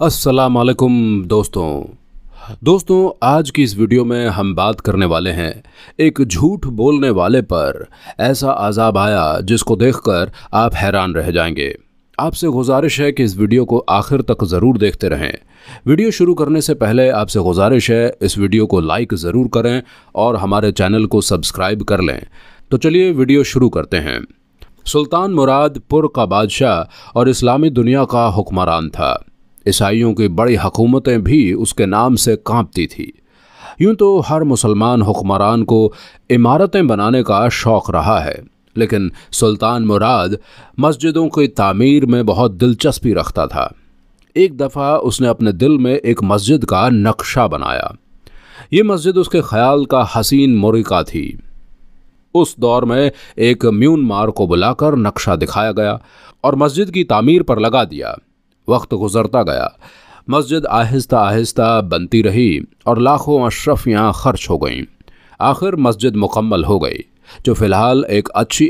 अस्सलाम वालेकुम दोस्तों आज की इस वीडियो में हम बात करने वाले हैं एक झूठ बोलने वाले पर ऐसा अज़ाब आया जिसको देखकर आप हैरान रह जाएंगे। आपसे गुजारिश है कि इस वीडियो को आखिर तक ज़रूर देखते रहें। वीडियो शुरू करने से पहले आपसे गुजारिश है इस वीडियो को लाइक ज़रूर करें और हमारे चैनल को सब्सक्राइब कर लें। तो चलिए वीडियो शुरू करते हैं। सुल्तान मुराद पुर का बादशाह और इस्लामी दुनिया का हुक्मरान था। ईसाइयों की बड़ी हुकूमतें भी उसके नाम से कांपती थी। यूं तो हर मुसलमान हुक्मरान को इमारतें बनाने का शौक़ रहा है, लेकिन सुल्तान मुराद मस्जिदों की तामीर में बहुत दिलचस्पी रखता था। एक दफ़ा उसने अपने दिल में एक मस्जिद का नक्शा बनाया। ये मस्जिद उसके ख्याल का हसीन मुरिका थी। उस दौर में एक म्यूनमार को बुलाकर नक्शा दिखाया गया और मस्जिद की तामीर पर लगा दिया। वक्त गुजरता गया, मस्जिद आहिस्ता आहिस्ता बनती रही और लाखों अशरफियाँ खर्च हो गईं। आखिर मस्जिद मुकम्मल हो गई, जो फ़िलहाल एक अच्छी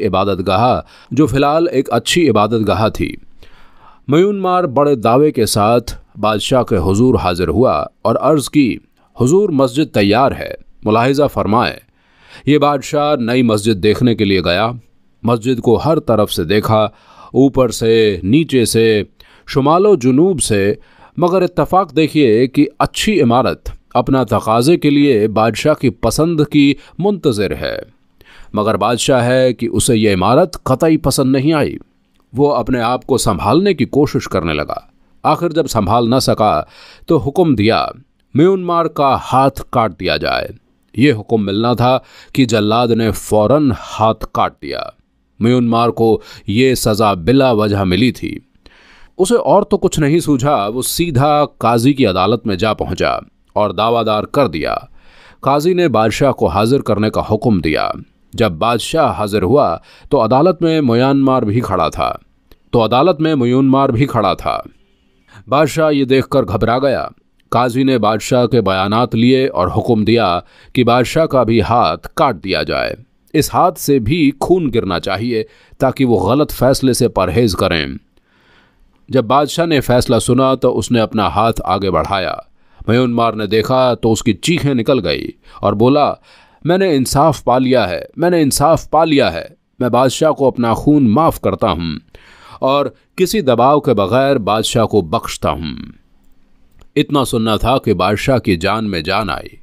इबादतगाह थी। म्यूनमार बड़े दावे के साथ बादशाह के हुजूर हाजिर हुआ और अर्ज़ की, हुजूर मस्जिद तैयार है, मुलाहिज़ा फरमाए। ये बादशाह नई मस्जिद देखने के लिए गया। मस्जिद को हर तरफ से देखा, ऊपर से, नीचे से, शुमालो जुनूब से, मगर इत्तफाक देखिए कि अच्छी इमारत अपना तकाज़े के लिए बादशाह की पसंद की मुंतज़िर है, मगर बादशाह है कि उसे यह इमारत कतई पसंद नहीं आई। वो अपने आप को संभालने की कोशिश करने लगा। आखिर जब संभाल न सका तो हुक्म दिया, म्यूनमार का हाथ काट दिया जाए। ये हुक्म मिलना था कि जल्लाद ने फ़ौरन हाथ काट दिया। म्यूनमार को ये सज़ा बिला वजह मिली थी। उसे और तो कुछ नहीं सूझा, वो सीधा काजी की अदालत में जा पहुंचा और दावादार कर दिया। काजी ने बादशाह को हाजिर करने का हुक्म दिया। जब बादशाह हाजिर हुआ तो अदालत में म्यूनमार भी खड़ा था। बादशाह ये देखकर घबरा गया। काजी ने बादशाह के बयानात लिए और हुक्म दिया कि बादशाह का भी हाथ काट दिया जाए। इस हाथ से भी खून गिरना चाहिए ताकि वो गलत फैसले से परहेज करें। जब बादशाह ने फैसला सुना तो उसने अपना हाथ आगे बढ़ाया। म्यूनमार ने देखा तो उसकी चीखें निकल गई और बोला, मैंने इंसाफ पा लिया है। मैं बादशाह को अपना खून माफ़ करता हूँ और किसी दबाव के बगैर बादशाह को बख्शता हूँ। इतना सुनना था कि बादशाह की जान में जान आई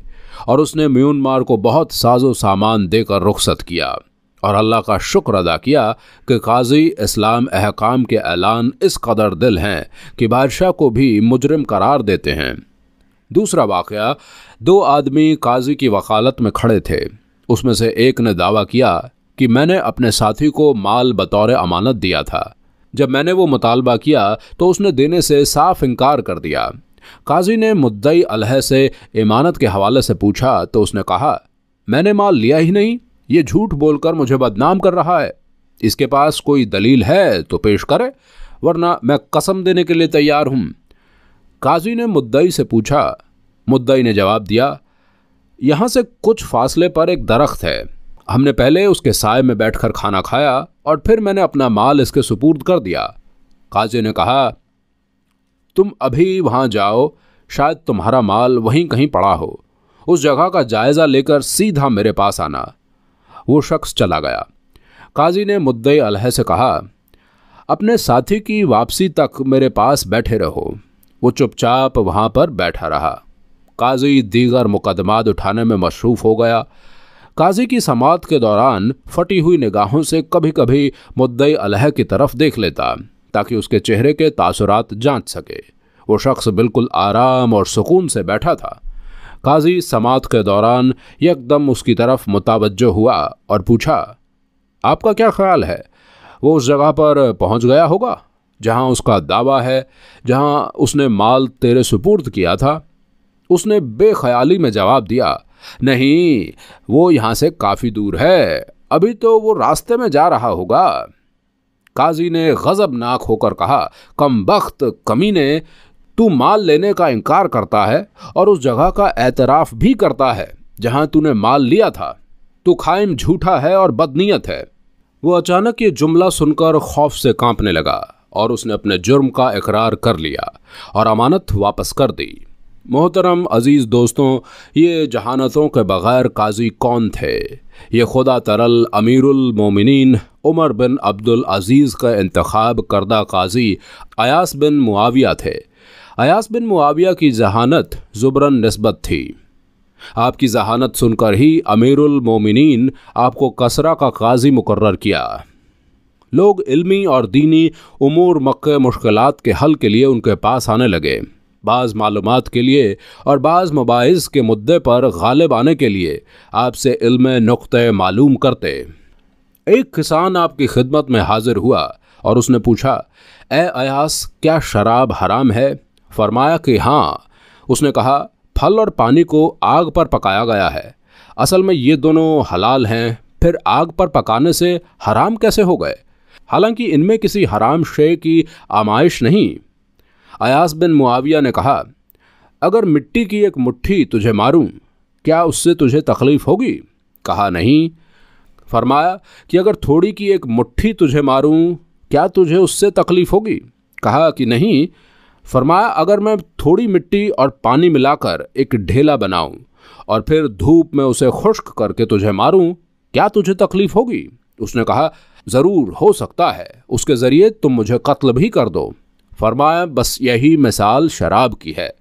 और उसने म्यूनमार को बहुत साजो सामान देकर रुखसत किया और अल्लाह का शुक्र अदा किया कि काजी इस्लाम अहकाम के ऐलान इस कदर दिल हैं कि बादशाह को भी मुजरिम करार देते हैं। दूसरा वाक़या, 2 आदमी काजी की वकालत में खड़े थे। उसमें से एक ने दावा किया कि मैंने अपने साथी को माल बतौर अमानत दिया था। जब मैंने वो मुतालबा किया तो उसने देने से साफ इनकार कर दिया। काजी ने मुद्दई अलह से इमानत के हवाले से पूछा तो उसने कहा, मैंने माल लिया ही नहीं, ये झूठ बोलकर मुझे बदनाम कर रहा है। इसके पास कोई दलील है तो पेश करे, वरना मैं कसम देने के लिए तैयार हूं। काजी ने मुद्दई से पूछा। मुद्दई ने जवाब दिया, यहां से कुछ फासले पर एक दरख्त है। हमने पहले उसके साए में बैठकर खाना खाया और फिर मैंने अपना माल इसके सुपुर्द कर दिया। काजी ने कहा, तुम अभी वहां जाओ, शायद तुम्हारा माल वहीं कहीं पड़ा हो। उस जगह का जायजा लेकर सीधा मेरे पास आना। वो शख्स चला गया। काजी ने मुद्दई अलह से कहा, अपने साथी की वापसी तक मेरे पास बैठे रहो। वो चुपचाप वहां पर बैठा रहा। काजी दीगर मुकदमात उठाने में मशरूफ हो गया। काजी की समाअत के दौरान फटी हुई निगाहों से कभी कभी मुद्दई अलह की तरफ देख लेता ताकि उसके चेहरे के तासुरात जांच सके। वो शख्स बिल्कुल आराम और सुकून से बैठा था। काजी समाअत के दौरान यकदम उसकी तरफ मुतवज्जो हुआ और पूछा, आपका क्या ख्याल है, वो उस जगह पर पहुंच गया होगा जहां उसका दावा है, जहां उसने माल तेरे सुपुर्द किया था? उसने बेख्याली में जवाब दिया, नहीं, वो यहाँ से काफ़ी दूर है, अभी तो वो रास्ते में जा रहा होगा। काजी ने गज़बनाक होकर कहा, कमबख्त कमीने, तू माल लेने का इनकार करता है और उस जगह का एतराफ़ भी करता है जहां तूने माल लिया था। तू खाइम झूठा है और बदनीयत है। वो अचानक ये जुमला सुनकर खौफ से कांपने लगा और उसने अपने जुर्म का इकरार कर लिया और अमानत वापस कर दी। मोहतरम अजीज़ दोस्तों, ये जहानतों के बग़ैर काजी कौन थे? ये खुदा तरल अमीरुल मोमिनीन उमर बिन अब्दुल अजीज़ का इंतखाब करदा काजी अयास बिन मुआविया थे। अयास बिन मुआविया की जहानत ज़ुबरन निस्बत थी। आपकी जहानत सुनकर ही अमीरुल मोमिनीन आपको कसरा का काजी मुकर्रर किया। लोग इल्मी और दीनी उमूर मक्के मुश्किलात के हल के लिए उनके पास आने लगे। बाज़ मालूमात के लिए और बाज़ मबाइज़ के मुद्दे पर गालिब आने के लिए आपसे इल्म नुक्ते मालूम करते। एक किसान आपकी खिदमत में हाजिर हुआ और उसने पूछा, ए अयास, क्या शराब हराम है? फरमाया कि हाँ। उसने कहा, फल और पानी को आग पर पकाया गया है। असल में ये दोनों हलाल हैं, फिर आग पर पकाने से हराम कैसे हो गए? हालांकि इनमें किसी हराम शे की आमाइश नहीं। अयास बिन मुआविया ने कहा, अगर मिट्टी की एक मुट्ठी तुझे मारूं, क्या उससे तुझे तकलीफ होगी? कहा नहीं। फरमाया कि अगर थोड़ी की एक मुट्ठी तुझे मारूं, क्या तुझे उससे तकलीफ होगी? कहा कि नहीं। फरमाया, अगर मैं थोड़ी मिट्टी और पानी मिलाकर एक ढेला बनाऊं और फिर धूप में उसे खुश्क करके तुझे मारूं, क्या तुझे तकलीफ होगी? उसने कहा, ज़रूर हो सकता है, उसके ज़रिए तुम मुझे कत्ल भी कर दो। फरमाया, बस यही मिसाल शराब की है।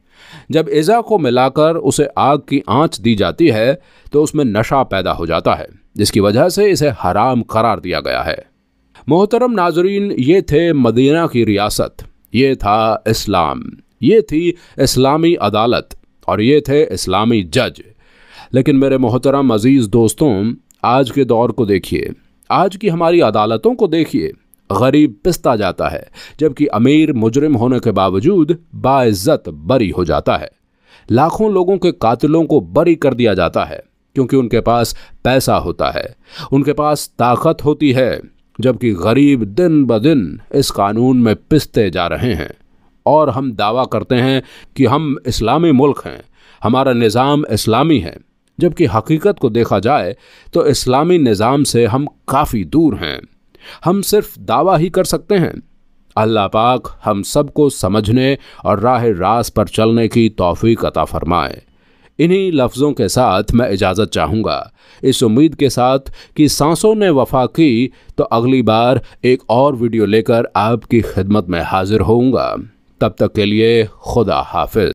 जब इज़ा को मिलाकर उसे आग की आंच दी जाती है तो उसमें नशा पैदा हो जाता है, जिसकी वजह से इसे हराम करार दिया गया है। मोहतरम नाजरीन, ये थे मदीना की रियासत, ये था इस्लाम, ये थी इस्लामी अदालत और ये थे इस्लामी जज। लेकिन मेरे मोहतरम अजीज़ दोस्तों, आज के दौर को देखिए, आज की हमारी अदालतों को देखिए। गरीब पिसता जाता है, जबकि अमीर मुजरिम होने के बावजूद बाइज्जत बरी हो जाता है। लाखों लोगों के कातिलों को बरी कर दिया जाता है क्योंकि उनके पास पैसा होता है, उनके पास ताकत होती है, जबकि गरीब दिन ब दिन इस कानून में पिसते जा रहे हैं। और हम दावा करते हैं कि हम इस्लामी मुल्क हैं, हमारा निज़ाम इस्लामी है, जबकि हकीकत को देखा जाए तो इस्लामी निज़ाम से हम काफ़ी दूर हैं। हम सिर्फ दावा ही कर सकते हैं। अल्लाह पाक हम सबको समझने और राह रास्त पर चलने की तौफीक अता फरमाए। इन्हीं लफ्ज़ों के साथ मैं इजाज़त चाहूँगा, इस उम्मीद के साथ कि सांसों ने वफा की तो अगली बार एक और वीडियो लेकर आपकी खिदमत में हाजिर होऊंगा। तब तक के लिए खुदा हाफिज।